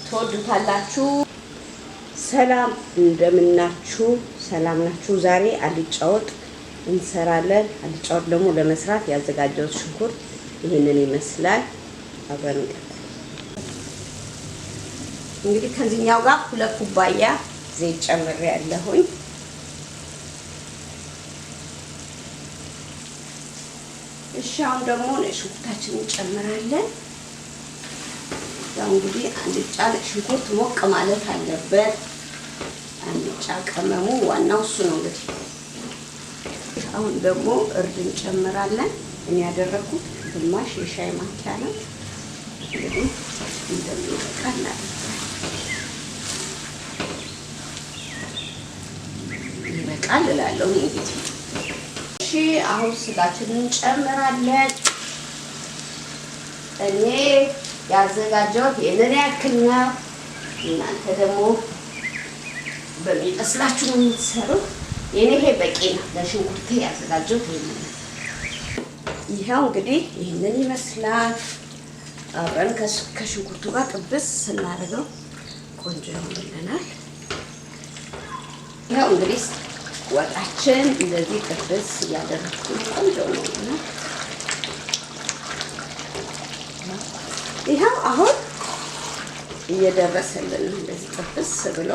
ትወዱታላችሁ። ሰላም እንደምናችሁ፣ ሰላም ናችሁ? ዛሬ አልጫ ወጥ እንሰራለን። አልጫ ወጥ ደግሞ ለመስራት ያዘጋጀሁት ሽንኩርት ይሄንን ይመስላል። አብረን እንግዲህ ከዚህኛው ጋር 2 ኩባያ ዘይት ጨምሬያለሁኝ። እሺ አሁን ደግሞ ሽንኩርታችንን እንጨምራለን። ያው እንግዲህ አልጫ ሽንኩርት ሞቅ ማለት አለበት። አልጫ ቅመሙ ዋናው እሱ ነው። እንግዲህ አሁን ደግሞ እርድ እንጨምራለን። እኔ ያደረኩት ግማሽ የሻይ ማንኪያ ነው። እንግዲህ እንደሚበቃ ይበቃል እላለሁ እንግዲህ። እሺ አሁን ስጋችንን እንጨምራለን። እኔ ያዘጋጀሁት ይሄንን ያክል ነው። እናንተ ደግሞ በሚመስላችሁ ነው የምትሰሩት። የኔ ይሄ በቂ ነው። ለሽንኩርቴ ያዘጋጀሁት ይሄንን ነው። ይሄው እንግዲህ ይሄንን ይመስላል። አብረን ከሽንኩርቱ ጋር ጥብስ ስናደርገው ቆንጆ ይሆንልናል። ይሄው እንግዲህ ወጣችን እንደዚህ ጥብስ እያደረኩ ቆንጆ ነው። ይሄው አሁን እየደረሰልን እንደዚህ ጥብስ ብሎ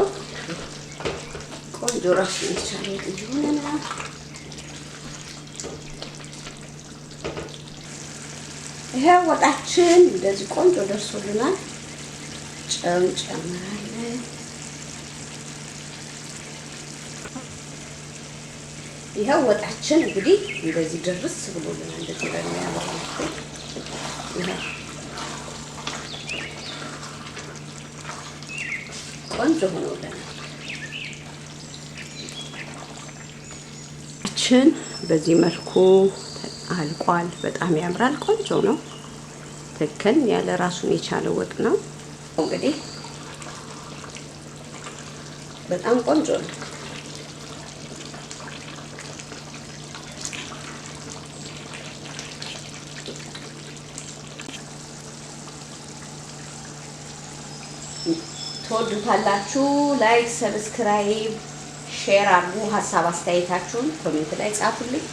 ቆንጆ ራሱ የቻለ ይሆናል። ይሄው ወጣችን እንደዚህ ቆንጆ ደርሶልናል። ጨው እንጨምራለን። ይሄው ወጣችን እንግዲህ እንደዚህ ድርስ ብሎልናል። እንደዚህ ለሚያምር ቆንጆ ሆኖልናል። በዚህ መልኩ አልቋል። በጣም ያምራል። ቆንጆ ነው። ትክክል ያለ ራሱን የቻለ ወጥ ነው። እንግዲህ በጣም ቆንጆ ነው። ትወዱታላችሁ። ላይክ፣ ሰብስክራይብ፣ ሼር አድርጉ። ሀሳብ አስተያየታችሁን ኮሜንት ላይ ጻፉልኝ።